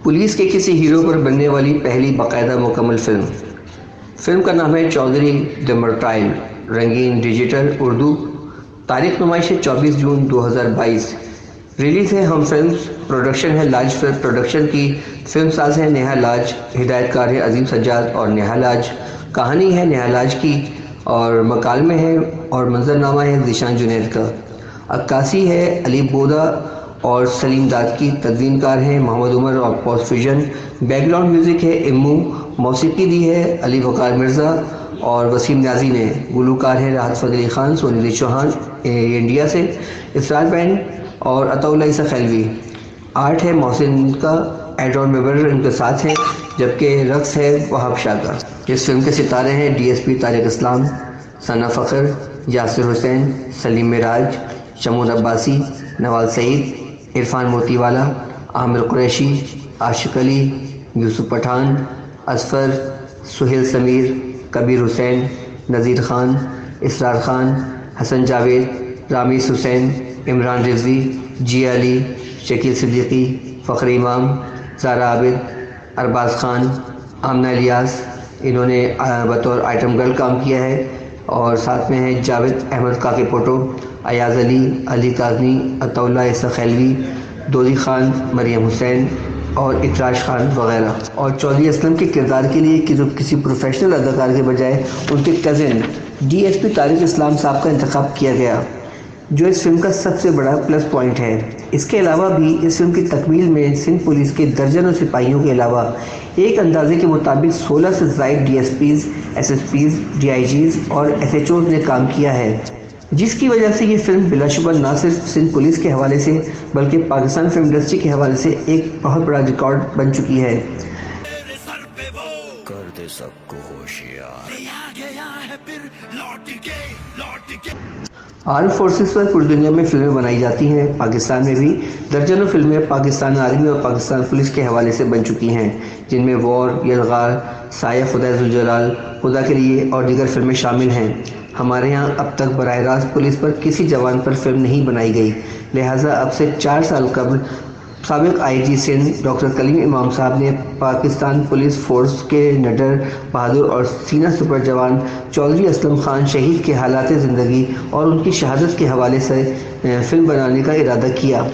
Police के किसी hero पर बनने वाली पहली बाकायदा मुकम्मल फिल्म का नाम है चौधरी द मर्टाइल, रंगीन डिजिटल उर्दू। तारीख नुमाइश है 24 जून 2022। रिलीज़ है हम फिल्म्स, प्रोडक्शन है लाज फिल्म प्रोडक्शन की। फिल्म साज है नेहा लाज, हिदायतकार है अजीम सज्जाद और नेहा लाज। कहानी है नेहा लाज की और मकालमे है और मंजरनामा है ज़ीशान जुनैद का। अक्कासी है अली बोदा और सलीम दाद की। तदवीनकार हैं मोहम्मद उमर और पोस्ट फिजन। बैकग्राउंड म्यूज़िक है इम्मू। मौसीकी दी है अली वकार मिर्ज़ा और वसीम न्याजी ने। गुलूकार है राहत फ़तेह खान, सोनिधि चौहान इंडिया से, इसरार बैंड और अताउल्लाह ईसा खैलवी। आर्ट है मोहसिन का, एडॉन मेबर इनके साथ हैं, जबकि रक्स है वहाब शाह का। इस फिल्म के सितारे हैं डीएसपी तारिक इस्लाम, सना फ़खर, यासिर हुसैन, सलीम मिराज, शमून अब्बासी, नवाज सईद, इरफान मोतीवाला, आमिर कुरैशी, आशिक अली, यूसुफ पठान, असफर, सुहेल समीर, कबीर हुसैन, नज़ीर खान, इसरार खान, हसन जावेद, रामीस हुसैन, इमरान रिजवी, जिया अली, शकील सिद्दीकी, फ़खर इमाम, ज़ारा आबिद, अरबाज खान, आमना इलियास, इन्होंने बतौर आइटम गर्ल काम किया है। और साथ में है जावेद अहमद काके पोटो, अयाज अली, अली काज़मी, अताउल्लाह ईसा खैलवी, दोदी खान, मरियम हुसैन और इतराश खान वगैरह। और चौधरी असलम के किरदार के लिए किसी प्रोफेशनल अदाकार के बजाय उनके कज़न डीएसपी तारिक इस्लाम साहब का इंतखाब किया गया, जो इस फिल्म का सबसे बड़ा प्लस पॉइंट है। इसके अलावा भी इस फिल्म की तकमील में सिंध पुलिस के दर्जनों सिपाहियों के अलावा एक अंदाजे के मुताबिक 16 से ज़ायद डीएसपीज़, एसएसपीज़, डीआईजीज़ और एसएचओज़ ने काम किया है, जिसकी वजह से ये फिल्म बिलाशुबा न सिर्फ सिंध पुलिस के हवाले से बल्कि पाकिस्तान फिल्म इंडस्ट्री के हवाले से एक बहुत बड़ा रिकॉर्ड बन चुकी है। कर दे सबको होशियार। आर्म फोर्सेस पर पूरी दुनिया में फिल्में बनाई जाती हैं। पाकिस्तान में भी दर्जनों फिल्में पाकिस्तान आर्मी और पाकिस्तान पुलिस के हवाले से बन चुकी हैं, जिनमें वॉर, यलगार, साया खुदा जुल जलाल, खुदा के लिए और दीगर फिल्में शामिल हैं। हमारे यहाँ अब तक बराह रास्त पुलिस पर किसी जवान पर फिल्म नहीं बनाई गई, लिहाजा अब से 4 साल कबल साबिक आईजी सिंध डॉक्टर कलीम इमाम साहब ने पाकिस्तान पुलिस फोर्स के निडर, बहादुर और सीना सुपर जवान चौधरी असलम खान शहीद के हालात ज़िंदगी और उनकी शहादत के हवाले से फिल्म बनाने का इरादा किया,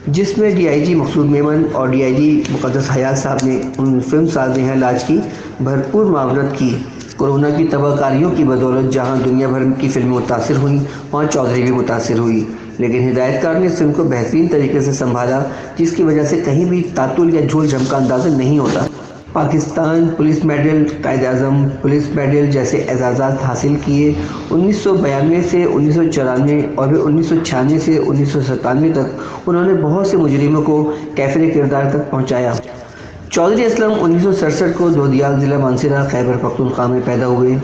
जिसमें डीआईजी मकसूद मेमन और डीआईजी मुक़द्दस हयात साहब ने उन फिल्म साज नेहा लाज की भरपूर मावनत की। कोरोना की तबाहकारियों की बदौलत जहां दुनिया भर की फिल्में मुतासिर हुई, वहां चौधरी भी मुतासिर हुई, लेकिन हिदायतकार ने इस फिल्म को बेहतरीन तरीके से संभाला, जिसकी वजह से कहीं भी तातुल या झूल झम का अंदाज़ा नहीं होता। Pakistan police medal, Quaid-e-Azam police medal जैसे एजाज़ात हासिल किए। 1992 से 1994 और फिर 1996 से 1997 तक उन्होंने बहुत से मुजरिमों को कैफरे किरदार तक पहुँचाया। चौधरी असलम 1967 को दोदियाल ज़िला मानसरा, खैबर पख्तूनख्वा में पैदा हुए।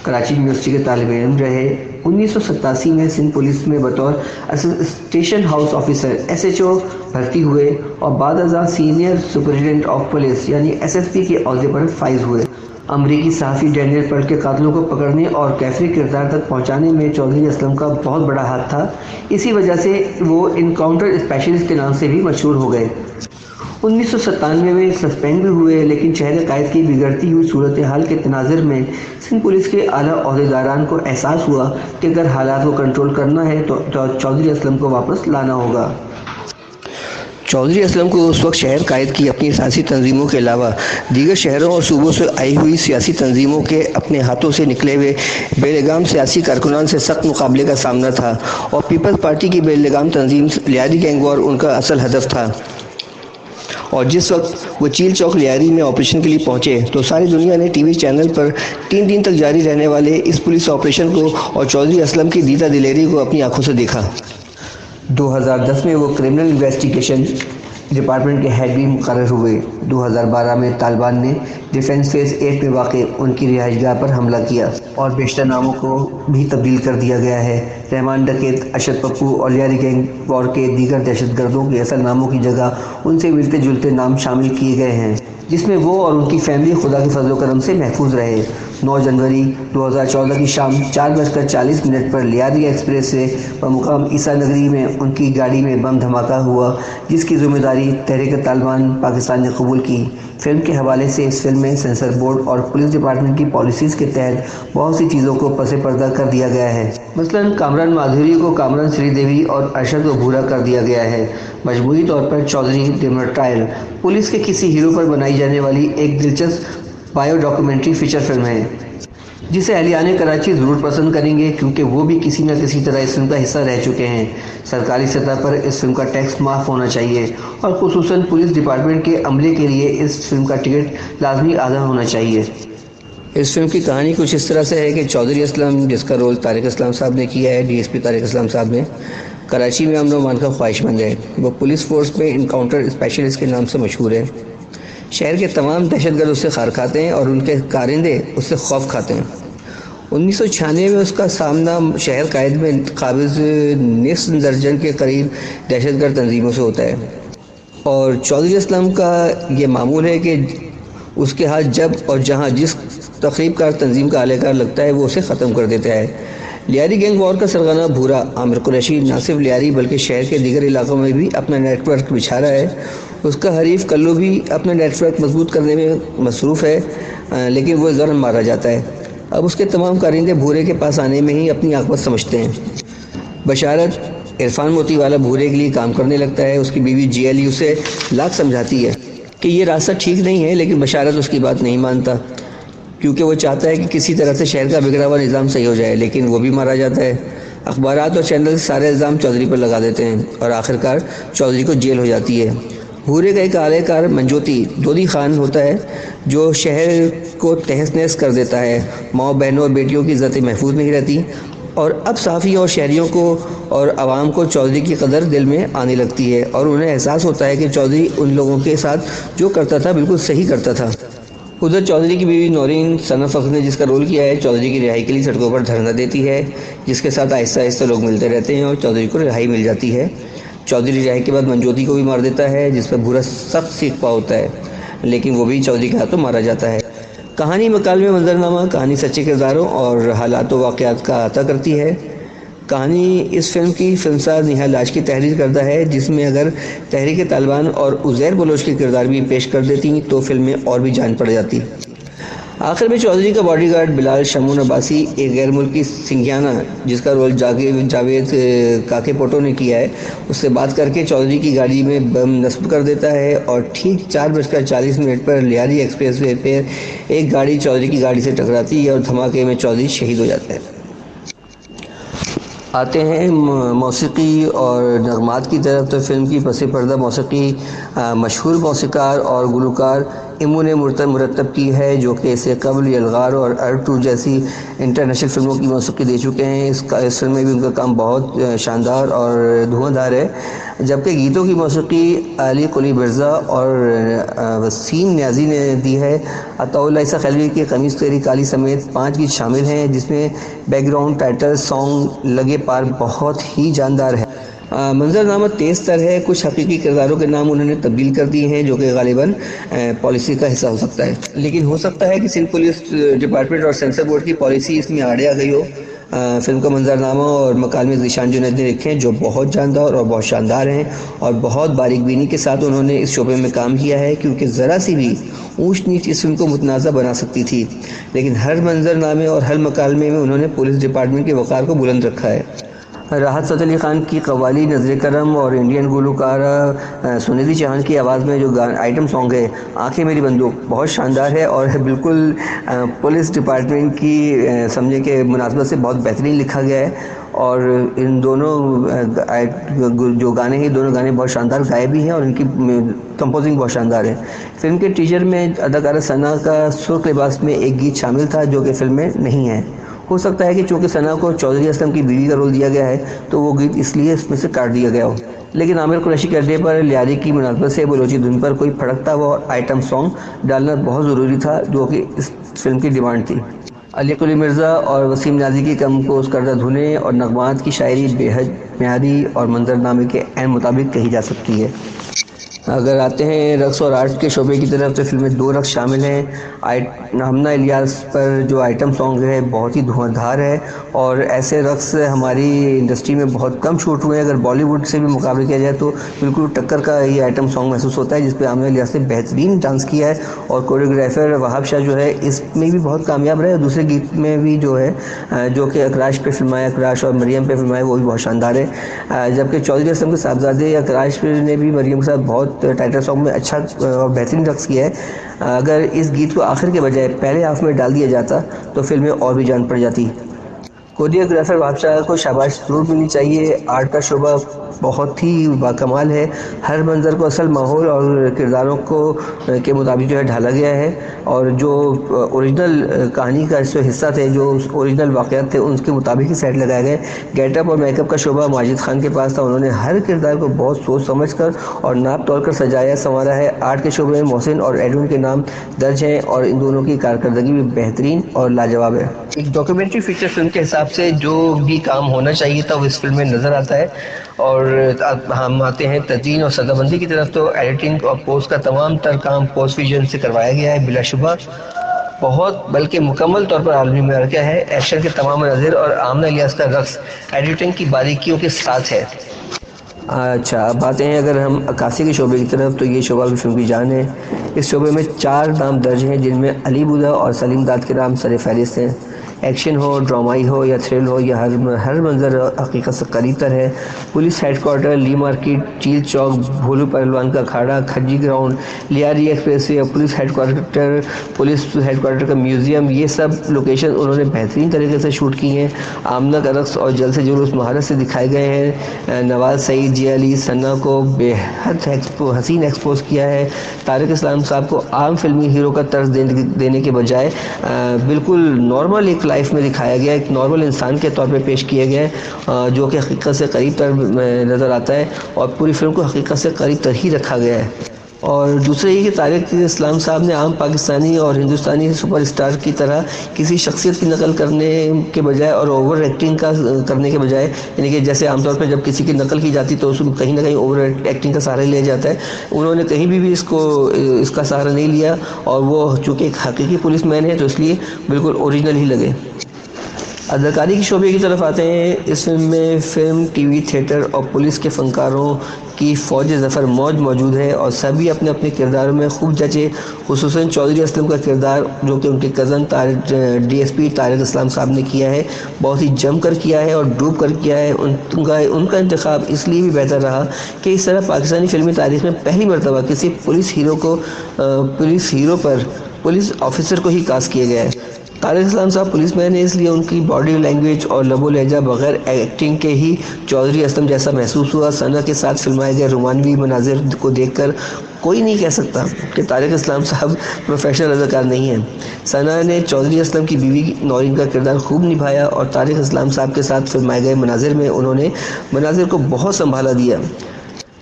कराची यूनिवर्सिटी के तालिब इल्म रहे। 1987 में सिंध पुलिस में बतौर स्टेशन हाउस ऑफिसर एसएचओ भर्ती हुए और बाद अज़ा सीनियर सुपरिटेंडेंट ऑफ पुलिस यानी एसएसपी के ओहदे पर फाइज हुए। अमरीकी सहाफ़ी डैनियल पर्ल के कातलों को पकड़ने और कैफरी किरदार तक पहुंचाने में चौधरी असलम का बहुत बड़ा हाथ था। इसी वजह से वो इनकाउंटर स्पेशलिस्ट के नाम से भी मशहूर हो गए। 1997 में सस्पेंड भी हुए, लेकिन शहर कायद की बिगड़ती हुई सूरत हाल के तनाज़ुर में सिंध पुलिस के आला ओहदेदारान को एहसास हुआ कि अगर हालात को कंट्रोल करना है तो चौधरी असलम को वापस लाना होगा। चौधरी असलम को उस वक्त शहर कायद की अपनी सियासी तंजीमों के अलावा दीगर शहरों और सूबों से आई हुई सियासी तंजीमों के अपने हाथों से निकले हुए बेलगाम सियासी कारकुनान से सख्त मुकाबले का सामना था और पीपल्स पार्टी की बेलगाम तंजीम लियारी गैंग वॉर उनका असल हदफ था। और जिस वक्त वो चील चौक लियारी में ऑपरेशन के लिए पहुंचे तो सारी दुनिया ने टीवी चैनल पर 3 दिन तक जारी रहने वाले इस पुलिस ऑपरेशन को और चौधरी असलम की दीदा दिलेरी को अपनी आंखों से देखा। 2010 में वो क्रिमिनल इन्वेस्टिगेशन डिपार्टमेंट के हेड भी मुकर्रर हुए। 2012 में तालिबान ने डिफेंस फेज़ 8 में वाक़ उनकी रिहाइशगाह पर हमला किया और बेशतर नामों को भी तब्दील कर दिया गया है। रहमान डकैत, अशद पप्पू और लियारी गैंग वॉर के दीगर दहशतगर्दों के असल नामों की जगह उनसे मिलते जुलते नाम शामिल किए गए हैं, जिसमें वो और उनकी फैमिली खुदा के फजल करम से महफूज रहे। 9 जनवरी 2014 की शाम 4:40 पर लियारी एक्सप्रेस से बमुकाम ईसा नगरी में उनकी गाड़ी में बम धमाका हुआ, जिसकी जिम्मेदारी तहरीक तालिबान पाकिस्तान ने कबूल की। फिल्म के हवाले से इस फिल्म में सेंसर बोर्ड और पुलिस डिपार्टमेंट की पॉलिसीज़ के तहत बहुत सी चीज़ों को पसे पर्दा कर दिया गया है। मसलन कामरान माधुरी को कामरान श्रीदेवी और अरशद को भूरा कर दिया गया है। मजमूई तौर पर चौधरी डिमर्टाइल पुलिस के किसी हीरो पर बनाई जाने वाली एक दिलचस्प बायो डॉक्यूमेंट्री फीचर फिल्म है, जिसे अहलियान कराची ज़रूर पसंद करेंगे, क्योंकि वो भी किसी न किसी तरह इस फिल्म का हिस्सा रह चुके हैं। सरकारी सतह पर इस फिल्म का टैक्स माफ़ होना चाहिए और खुसूसन पुलिस डिपार्टमेंट के अमले के लिए इस फिल्म का टिकट लाजमी आधा होना चाहिए। इस फिल्म की कहानी कुछ इस तरह से है कि चौधरी असलम, जिसका रोल तारिक असलम साहब ने किया है, डीएसपी तारिक असलम साहब ने, कराची में अमन व अमान का ख्वाहिशमंद है। वो पुलिस फोर्स में इनकाउंटर स्पेशलिस्ट के नाम से मशहूर है। शहर के तमाम दहशतगर्द उससे खार खाते हैं और उनके कारिंदे उससे खौफ खाते हैं। 1996 में उसका सामना शहर कायद में काबिज निस्फ दर्जन के करीब दहशतगर्द तंजीमों से होता है, और चौधरी असलम का ये मामूल है कि उसके हाथ जब और जहाँ जिस तकरीबकार तंजीम का आलेकार लगता है वो उसे ख़त्म कर देता है। लियारी गैंग वॉर का सरगना भूरा आमिर कुरैशी न सिर्फ लियारी बल्कि शहर के दीगर इलाकों में भी अपना नेटवर्क बिछा रहा है। उसका हरीफ कल्लू भी अपना नेटवर्क मजबूत करने में मसरूफ़ है, लेकिन वो ज़रूर मारा जाता है। अब उसके तमाम कारिंदे भूरे के पास आने में ही अपनी आकबत समझते हैं। बशारत इरफान मोती वाला भूरे के लिए काम करने लगता है। उसकी बीवी जीएली उसे लाख समझाती है कि ये रास्ता ठीक नहीं है, लेकिन बशारत उसकी बात नहीं मानता, क्योंकि वो चाहता है कि किसी तरह से शहर का बिगड़ा हुआ निज़ाम सही हो जाए, लेकिन वो भी मारा जाता है। अखबारात और चैनल सारे इल्ज़ाम चौधरी पर लगा देते हैं और आखिरकार चौधरी को जेल हो जाती है। भूरे का एक आलेकार मंजोती दोदी खान होता है, जो शहर को तहस नहस कर देता है। माँ बहनों और बेटियों की इज़्ज़त महफूज नहीं रहती, और अब साफ़ियों और शहरियों को और आवाम को चौधरी की कदर दिल में आने लगती है, और उन्हें एहसास होता है कि चौधरी उन लोगों के साथ जो करता था बिल्कुल सही करता था। उधर चौधरी की बीवी नौरीन सना फ़ख्र ने जिसका रोल किया है, चौधरी की रिहाई के लिए सड़कों पर धरना देती है, जिसके साथ आहिस्ता आहिस्ता लोग मिलते रहते हैं और चौधरी को रिहाई मिल जाती है। चौधरी रिहाई के बाद मंजोती को भी मार देता है, जिस पर भूरा सख्त सीख पा होता है, लेकिन वो भी चौधरी के हाथों मारा जाता है। कहानी मकालमे मंजरनामा कहानी सच्चे किरदारों और हालात व वाक़यात का अहाता करती है। कहानी इस फिल्म की फिल्मसाज नेहा लाज की तहरीर करता है, जिसमें अगर तहरीक तालिबान और उज़ैर बलोच के किरदार भी पेश कर देती तो फिल्म में और भी जान पड़ जाती। आखिर में चौधरी का बॉडीगार्ड बिलाल शमून अब्बासी, एक गैर मुल्की सिंघियाना जिसका रोल जावेद काके पोटो ने किया है, उससे बात करके चौधरी की गाड़ी में बम नस्ब कर देता है, और ठीक 4:40 पर लियारी एक्सप्रेस वे पर एक गाड़ी चौधरी की गाड़ी से टकराती है और धमाके में चौधरी शहीद हो जाता है। आते हैं मौसीकी और नगमात की तरफ। तो फिल्म की पस पर्दा मौसीकी मशहूर मौसीकार और गुलकार इमू ने मुरतब की है, जो कि इससे कबल यलगार और अर्टू जैसी इंटरनेशनल फिल्मों की मौसीकी दे चुके हैं। इस फिल्म में भी उनका काम बहुत शानदार और धुआंधार है, जबकि गीतों की मौसीकी अली कुली मिर्ज़ा और वसीम न्याजी ने दी है। अताउल्लाह ईसा खैलवी की कमीज़ तेरी काली समेत 5 गीत शामिल हैं, जिसमें बैकग्राउंड टाइटल सॉन्ग लगे पार बहुत ही जानदार है। मंजरनामा तेज़ तर है। कुछ हकीकी किरदारों के नाम उन्होंने तब्दील कर दिए हैं, जो कि गालिबन पॉलिसी का हिस्सा हो सकता है, लेकिन हो सकता है कि सिंध पुलिस डिपार्टमेंट और सेंसर बोर्ड की पॉलिसी इसमें आड़े आ गई हो। फिल्म का मंजरनामा और मकालमे ज़ीशान जुनैद ने लिखे हैं, जो बहुत जानदार और बहुत शानदार हैं, और बहुत बारीक बीनी के साथ उन्होंने इस शोबे में काम किया है, क्योंकि ज़रा सी भी ऊंच नीच इस फिल्म को मुतनाज़ा बना सकती थी, लेकिन हर मंजरनामे और हर मकालमे में उन्होंने पुलिस डिपार्टमेंट के वक़ार को बुलंद रखा है। राहत फ़तेह अली ख़ान की कव्वाली नज़र करम और इंडियन गुलकारा सुनिधि चौहान की आवाज़ में जो आइटम सॉन्ग है आंखें मेरी बंदूक, बहुत शानदार है और बिल्कुल पुलिस डिपार्टमेंट की समझे के मुनासबत से बहुत बेहतरीन लिखा गया है। और इन दोनों जो गाने हैं, दोनों गाने बहुत शानदार गाए भी हैं और इनकी कंपोजिंग बहुत शानदार है। फिल्म के टीजर में अदाकारा सना का सुर्ख लिबास में एक गीत शामिल था, जो कि फिल्म में नहीं है। हो सकता है कि चूँकि सना को चौधरी असलम की बीवी का रोल दिया गया है, तो वो गीत इसलिए इसमें से काट दिया गया हो, लेकिन आमिर कुरैशी के अड्डे पर लियारी की मुनासबत से बलोची धुन पर कोई फड़कता हुआ आइटम सॉन्ग डालना बहुत ज़रूरी था, जो कि इस फिल्म की डिमांड थी। अली कुली मिर्ज़ा और वसीम न्याजी की कंपोज करदा धुनें और नगमात की शायरी बेहद म्यारी और मंजरनामे के ऐन मुताबिक कही जा सकती है। اگر آتے ہیں رقص اور آرٹ کے شعبے کی طرف تو فلم میں 2 رقص شامل ہیں۔ ہمنا الیاس پر جو آئٹم سانگ ہے بہت ہی دھواں دھار ہے، اور ایسے رقص ہماری انڈسٹری میں بہت کم شوٹ ہوئے ہیں۔ اگر بالی ووڈ سے بھی مقابلہ کیا جائے تو بالکل ٹکر کا یہ آئٹم سانگ محسوس ہوتا ہے، جس پہ ہمنا الیاس نے بہترین ڈانس کیا ہے، اور کوریوگرافر وہاب شاہ جو ہے اس میں بھی بہت کامیاب رہے، اور دوسرے گیت میں بھی جو ہے جو کہ اکراش پہ فلمایا، اکراش اور مریم پہ فلمایا، وہ بھی بہت شاندار ہے۔ جبکہ چودھری اسلم کے صاحبزادے اکراش نے بھی مریم کے ساتھ بہت ٹائٹل سانگ میں اچھا اور بہترین رقص کیا ہے۔ اگر اس گیت کو آخر کے بجائے پہلے ہاف میں ڈال دیا جاتا تو فلم میں اور بھی جان پڑ جاتی۔ کوریوگرافر وہاب شاہ کو شاباش ضرور ملنی چاہیے۔ آرٹ کا شعبہ بہت ہی باکمال ہے، ہر منظر کو اصل ماحول اور کرداروں کے مطابق جو ہے ڈھالا گیا ہے، اور جو اوریجنل کہانی کا حصہ تھے، جو اوریجنل واقعات تھے، ان کے مطابق ہی سیٹ لگائے گئے۔ گیٹ اپ اور میک اپ کا شعبہ ماجد خان کے پاس تھا، انہوں نے ہر کردار کو بہت سوچ سمجھ کر اور ناپ توڑ کر سجایا سنوارا ہے۔ آرٹ کے شعبے میں محسن اور ایڈون کے نام درج ہیں، اور ان دونوں کی کارکردگی بھی بہترین اور لاجواب ہے۔ ایک ڈاکیومنٹری فیچر فلم کے حساب سے جو بھی کام ہونا چاہیے تھا وہ اس فلم میں نظر آتا ہے۔ اور ہم آتے ہیں تدوین اور سطح بندی کی طرف، تو ایڈیٹنگ اور پوسٹ کا تمام تر کام پوسٹ ویژن سے کروایا گیا ہے، بلا شبہ بہت بلکہ مکمل طور پر عالمی معیار کا ہے۔ ایکشن کے تمام مناظر اور آمنہ الیاس کا رقص ایڈیٹنگ کی باریکیوں کے ساتھ ہے۔ اچھا، اب آتے ہیں اگر ہم عکاسی کے شعبے کی طرف، تو یہ شعبہ بھی فلم کی جان ہے۔ اس شعبے میں 4 نام درج ہیں، جن میں علی بودا اور سلیم داد کے نام سر فہرست ہیں۔ ایکشن ہو، ڈرامائی ہو یا تھرل ہو، یا ہر منظر حقیقت سے قریب تر ہے۔ پولیس ہیڈ کوارٹر، لی مارکیٹ، چیل چوک، بھولو پہلوان کا اکھاڑا، کھجی ground, Lyari express way, police head quarter کا میوزیم، یہ سب لوکیشن انہوں نے بہترین طریقے سے شوٹ کی ہیں۔ آمنہ کا رقص اور جلسے جلوس مہارت سے دکھائے گئے ہیں۔ نواز سعید، جی علی، ثنا کو بے حد حسین ایکسپوز کیا ہے۔ طارق اسلام صاحب کو عام فلمی ہیرو کا طرز دینے کے بجائے بالکل نارمل ایک لائف میں دکھایا گیا، ایک نارمل انسان کے طور پہ پیش کیا گیا ہے، جو کہ حقیقت سے قریب تر نظر آتا ہے، اور پوری فلم کو حقیقت سے قریب تر ہی رکھا گیا ہے۔ اور دوسرے یہ کہ طارق اسلام صاحب نے عام پاکستانی اور ہندوستانی سپر اسٹار کی طرح کسی شخصیت کی نقل کرنے کے بجائے اور اوور ایکٹنگ کرنے کے بجائے، یعنی کہ جیسے عام طور پہ جب کسی کی نقل کی جاتی تو اس کو کہیں نہ کہیں اوور ایکٹنگ کا سہارا لیا جاتا ہے، انہوں نے کہیں بھی اس کا سہارا نہیں لیا، اور وہ چونکہ ایک حقیقی پولیس مین ہے تو اس لیے بالکل اوریجنل ہی لگے۔ اداکاری کے شعبے کی طرف آتے ہیں۔ اس فلم میں فلم، ٹی وی، تھیٹر اور پولیس کے فنکاروں کی فوج ظفر موجود ہے، اور سبھی اپنے اپنے کرداروں میں خوب جچے۔ خصوصاً چودھری اسلم کا کردار، جو کہ ان کے cousin D S P Tariq Islam صاحب نے کیا ہے، بہت ہی جم کر کیا ہے اور ڈوب کر کیا ہے۔ ان کا انتخاب اس لیے بھی بہتر رہا کہ اس طرح پاکستانی فلمی تاریخ میں پہلی مرتبہ کسی پولیس آفیسر کو ہی کاسٹ کیا گیا ہے۔ طارق اسلام صاحب پولیس مین ہے، اس لیے ان کی باڈی لینگویج اور لب و لہجہ بغیر ایکٹنگ کے ہی چودھری اسلم جیسا محسوس ہوا۔ ثنا کے ساتھ فلمائے گئے رومانوی مناظر کو دیکھ کر کوئی نہیں کہہ سکتا کہ طارق اسلام صاحب پروفیشنل اداکار نہیں ہیں۔ ثنا نے چودھری اسلم کی بیوی نورین کا کردار خوب نبھایا، اور طارق اسلام صاحب کے ساتھ فلمائے گئے مناظر میں انہوں نے مناظر کو بہت سنبھالا دیا۔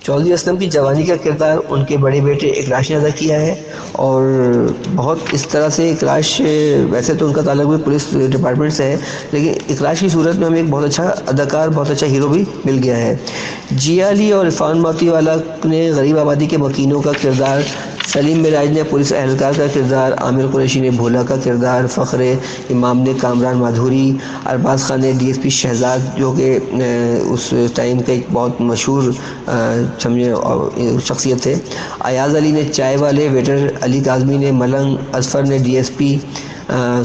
چودھری اسلم کی جوانی کا کردار ان کے بڑے بیٹے اکراش نے ادا کیا ہے، اور بہت اس طرح سے اکراش، ویسے تو ان کا تعلق بھی پولیس ڈپارٹمنٹ سے ہے، لیکن اکراش کی صورت میں ہمیں ایک بہت اچھا اداکار، بہت اچھا ہیرو بھی مل گیا ہے۔ جی علی اور عرفان موتی والا نے غریب آبادی کے مکینوں کا کردار، سلیم معراج نے پولیس اہلکار کا کردار، عامر قریشی نے بھولا کا کردار، فخر امام نے کامران مادھوری، ارباز خان نے ڈی ایس پی شہزاد، جو کہ اس ٹائم کا ایک بہت مشہور شخصیت تھے، ایاز علی نے چائے والے ویٹر، علی کاظمی نے ملنگ، اظفر نے D S P,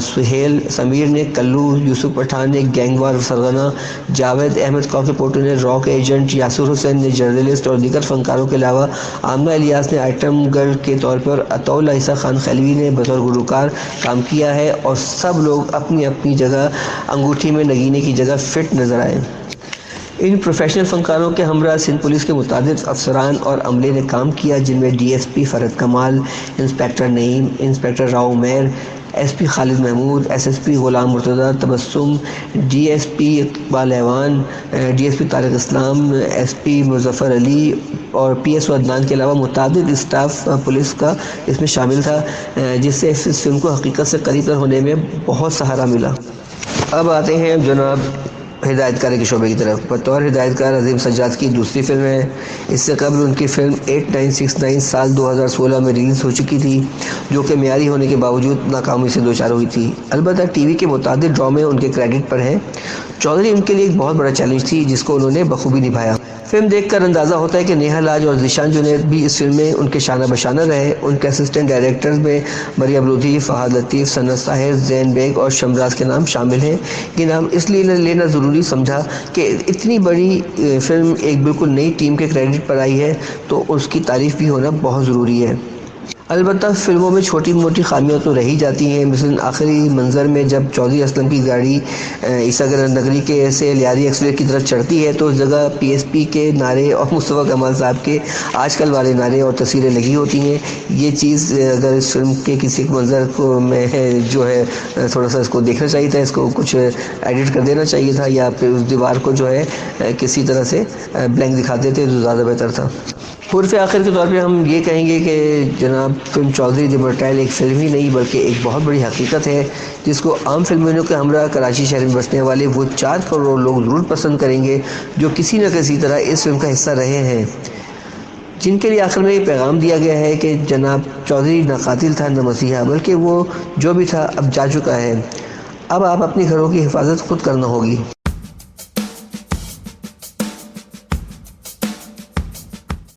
Sohail, Sameer نے کلو، یوسف پٹھان نے گینگ وار سرغنہ، جاوید احمد کاکے پوٹو نے راک ایجنٹ، یاسر حسین نے جرنلسٹ، اور دیگر فنکاروں کے علاوہ آمنہ الیاس نے آئٹم گرل کے طور پر، اطول عیسیٰ خان خیلوی نے بطور گلوکار کام کیا ہے، اور سب لوگ اپنی اپنی جگہ انگوٹھی میں نگینے کی جگہ فٹ نظر آئے۔ ان پروفیشنل فنکاروں کے ہمراہ سندھ پولیس کے متعدد افسران اور عملے نے کام کیا، جن میں D S P Fard Kamal, inspector Naeem, inspector Rao Umair, S P Khalid Mahmood, S S P Ghulam Murtaza Tabassum, D S P Iqbal Awan, D S P Tariq Islam, S P Muzaffar Ali اور پی ایس او عدنان کے علاوہ متعدد اسٹاف پولیس کا اس میں شامل تھا، جس سے اس فلم کو حقیقت سے قریب تر ہونے میں بہت سہارا ملا۔ اب آتے ہیں جناب ہدایت کاری کے شعبے کی طرف۔ بطور ہدایت کار عظیم سجاد کی دوسری فلم ہے۔ اس سے قبل ان کی فلم 8969 سال 2016 میں ریلیز ہو چکی تھی، جو کہ معیاری ہونے کے باوجود ناکامی سے دوچار ہوئی تھی۔ البتہ ٹی وی کے متعدد ڈرامے ان کے کریڈٹ پر ہیں۔ چودھری ان کے لیے ایک بہت بڑا چیلنج تھی، جس کو انہوں نے بخوبی نبھایا۔ فلم دیکھ کر اندازہ ہوتا ہے کہ نیہا راج اور ذیشان جنید بھی اس فلم میں ان کے شانہ بشانہ رہے۔ ان کے اسسٹنٹ ڈائریکٹرز میں مریم لودھی، فہد لطیف، سنت طاہر، زین بیگ اور شمراز کے نام شامل ہیں۔ یہ نام اس لیے لینا ضروری سمجھا کہ اتنی بڑی فلم ایک بالکل نئی ٹیم کے کریڈٹ پر آئی ہے، تو اس کی تعریف بھی ہونا بہت ضروری ہے۔ البتہ فلموں میں چھوٹی موٹی خامیاں تو رہی جاتی ہیں، مثلا آخری منظر میں جب چودھری اسلم کی گاڑی عیسیٰ نگری کے سے لیاری ایکسپریس کی طرف چڑھتی ہے تو اس جگہ پی ایس پی کے نعرے اور مصطفیٰ کمال صاحب کے آج کل والے نعرے اور تصویریں لگی ہوتی ہیں۔ یہ چیز اگر اس فلم کے کسی منظر کو میں جو ہے تھوڑا سا اس کو دیکھنا چاہیے تھا، اس کو کچھ ایڈٹ کر دینا چاہیے تھا، یا پھر اس دیوار کو جو ہے کسی طرح سے بلینک دکھا دیتے تو زیادہ بہتر تھا۔ حرف آخر کے طور پہ ہم یہ کہیں گے کہ جناب فلم چودھری دی مرٹائل ایک فلم ہی نہیں بلکہ ایک بہت بڑی حقیقت ہے، جس کو عام فلموں کے ہمراہ کراچی شہر میں بسنے والے وہ 4 کروڑ لوگ ضرور پسند کریں گے جو کسی نہ کسی طرح اس فلم کا حصہ رہے ہیں، جن کے لیے آخر میں یہ پیغام دیا گیا ہے کہ جناب چودھری نہ قاتل تھا نہ مسیحا، بلکہ وہ جو بھی تھا اب جا چکا ہے، اب آپ اپنے گھروں کی حفاظت خود کرنا ہوگی۔